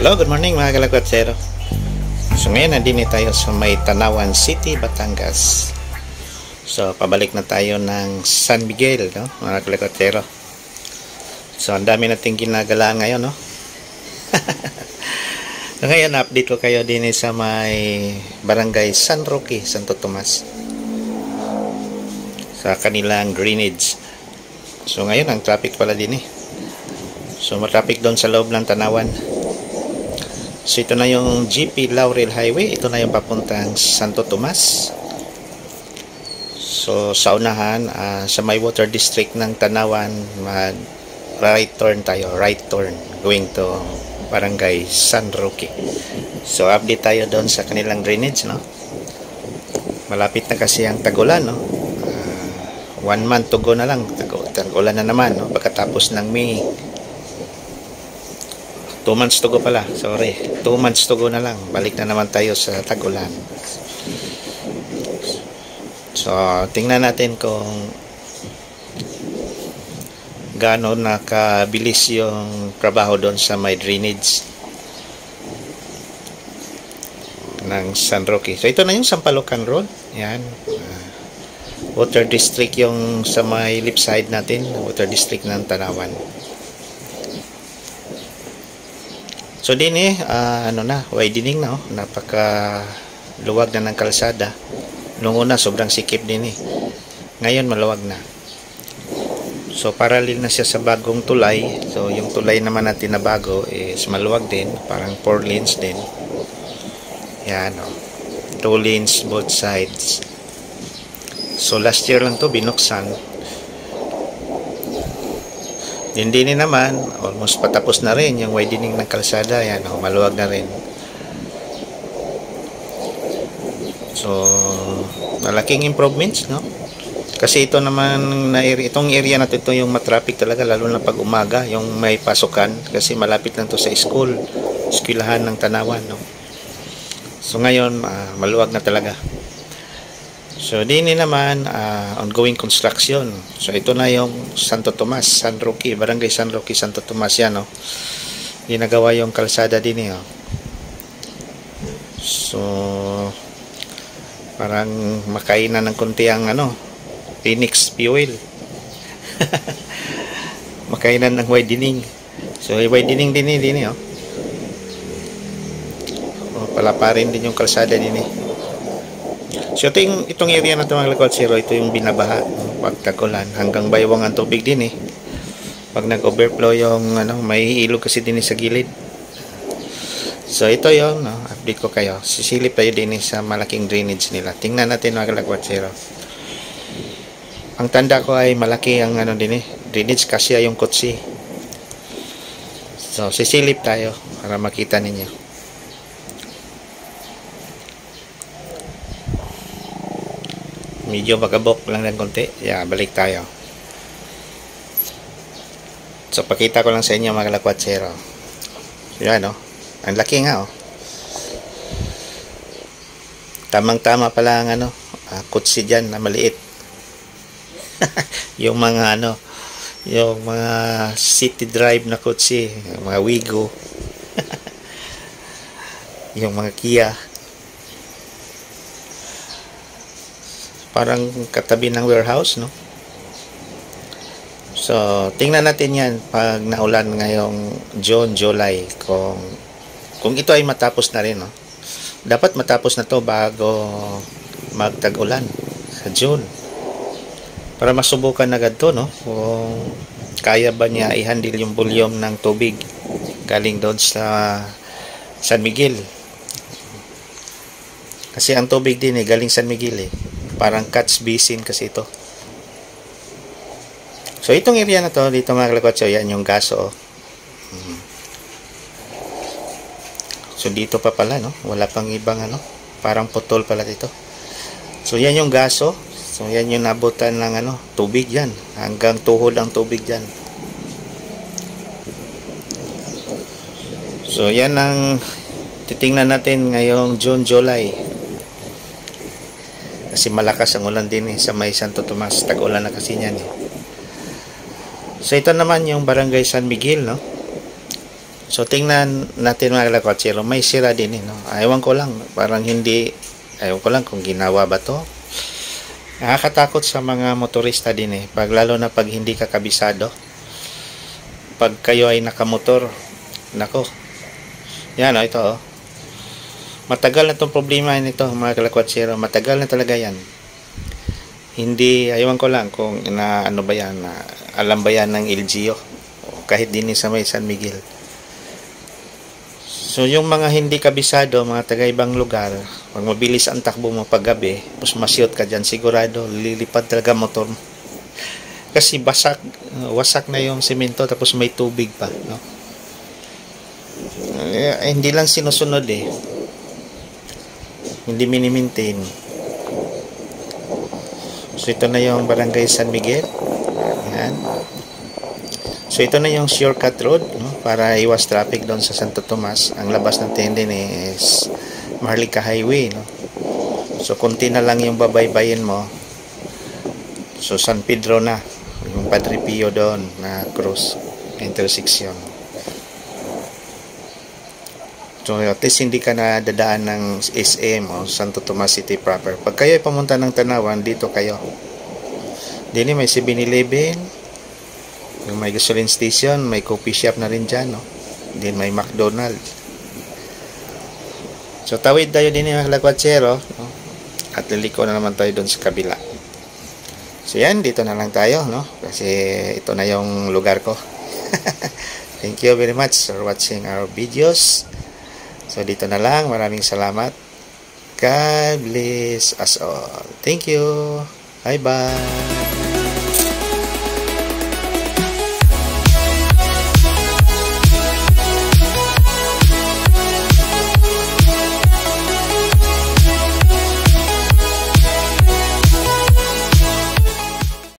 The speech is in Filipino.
Hello, good morning mga kalagwatsero. So ngayon nandini tayo sa may Tanawan City, Batangas. So pabalik na tayo ng San Miguel, no, mga kalagwatsero. So ang dami nating ginagalaan ngayon, no. So ngayon update ko kayo din sa may Barangay San Roque, Santo Tomas, sa kanilang drainage. So ngayon ang traffic pala din eh. So matraffic doon sa loob ng Tanawan. So ito na yung GP Laurel Highway. Ito na yung papuntang Santo Tomas. So sa unahan, sa may water district ng Tanawan, mag right turn tayo, right turn going to Barangay San Roque. So update tayo doon sa kanilang drainage, no. Malapit na kasi ang tag-ulan, no. 1 month to go na lang, tag-ulan na naman, no, pagkatapos ng May. 2 months to go pala, sorry, 2 months to go na lang, balik na naman tayo sa tag-ulan. So tingnan natin kung gaano nakabilis yung trabaho doon sa may drainage ng San Roque. So ito na yung Sampalocan Road, yan, water district yung sa may left side natin, water district ng Tanawan. So din ano na, widening na, oh. Napaka luwag na ng kalsada. Noong una sobrang sikip din eh. Ngayon maluwag na. So parallel na siya sa bagong tulay. So yung tulay naman natin na bago is maluwag din, parang 4 lanes din. Yan, oh. 2 lanes both sides. So last year lang to binuksan. Hindi naman, almost patapos na rin yung widening ng kalsada. Yan, oh, maluwag na rin. So malaking improvements, no? Kasi ito naman na area, itong area na ito yung matraffic talaga, lalo na pag umaga, yung may pasukan, kasi malapit lang to sa school, eskwelahan ng Tanawan, no? So ngayon maluwag na talaga. So din naman ongoing construction. So ito na yung Santo Tomas, San Roque, Barangay San Roque, Santo Tomas, yan, no? Ginagawa yung kalsada din eh, oh. So parang makainan ng konti ang Phoenix fuel. Makainan ng widening. So widening din eh, oh. Palaparin din yung kalsada din eh. So itong area na ito mga kalagwatsero, ito yung binabaha, no? Pag tag-ulan, hanggang baywang ang tubig din eh. Pag nag-overflow yung may ilog kasi din sa gilid. So ito yung update ko kayo. Sisilip tayo din sa malaking drainage nila. Tingnan natin mga kalagwatsero. Ang tanda ko ay malaki ang din eh, drainage, kasi yung kutsi. So sisilip tayo para makita ninyo. Medyo magabok lang ng konti. Yeah, balik tayo. So pakita ko lang sa inyo mga kalagwatsero. Yan, oh. Ang laki nga, oh. Tamang-tama pala ang kutsi dyan na maliit. Yung mga yung mga city drive na kutsi, yung mga Wigo. Yung mga Kia. Parang katabi ng warehouse, no? So tingnan natin yan pag naulan ngayong June, July, kung ito ay matapos na rin, no? Dapat matapos na to bago magtag-ulan sa June, para masubukan agad to, no? Kung kaya ba niya i-handle yung volume ng tubig galing doon sa San Miguel. Kasi ang tubig din galing San Miguel eh. Parang catch basin kasi ito. So itong area na to, dito mga kalagwatsero, yan yung gaso, oh. So dito pa pala, no? Wala pang ibang parang putol pala dito. So yan yung gaso. So yan yung nabutan ng tubig yan. Hanggang tuhod ang tubig dyan. So yan ang titingnan natin ngayong June, July. Kasi malakas ang ulan din sa may Santo Tomas. Tag-ulan na kasi niyan eh. So ito naman yung Barangay San Miguel, no? So tingnan natin mga kalakotsero, may sira din no? Ewan ko lang, parang hindi, ewan ko lang kung ginawa ba to. Nakakatakot sa mga motorista din pag lalo na pag hindi ka kabisado. Pag kayo ay nakamotor, nako. Yan ito Matagal na tong problema nito mga kalakotsero, matagal na talaga yan. Hindi, ewan ko lang kung ano ba yan, alam ba yan ng LGU o kahit din sa may San Miguel. So yung mga hindi kabisado, mga taga ibang lugar, pag mabilis ang takbo mo pag gabi, tapos masyot ka dyan, sigurado lilipad talaga motor mo. Kasi wasak na yung semento, tapos may tubig pa, no? Hindi lang sinusunod hindi mini-maintain. So ito na yung Barangay San Miguel. Ayan. So ito na yung shortcut road, no? Para iwas traffic doon sa Santo Tomas. Ang labas ng Tenden is Maharlika Highway, no? So konti na lang yung babaybayin mo. So San Pedro na, yung Padre Pio doon na cross intersection. So at least hindi ka na dadaan ng SM o Santo Tomas City proper. Pag kayo ay pumunta ng Tanawan, dito kayo. Dini may 7-Eleven, yung may gasoline station, may coffee shop na rin dyan, no? Then may McDonald's. So tawid tayo din yung kalakotsero, no? At liliko na naman tayo doon sa kabila. So yan, dito na lang tayo, no? Kasi ito na yung lugar ko. Thank you very much for watching our videos. So dito na lang, maraming salamat. God bless us all. Thank you. Bye bye.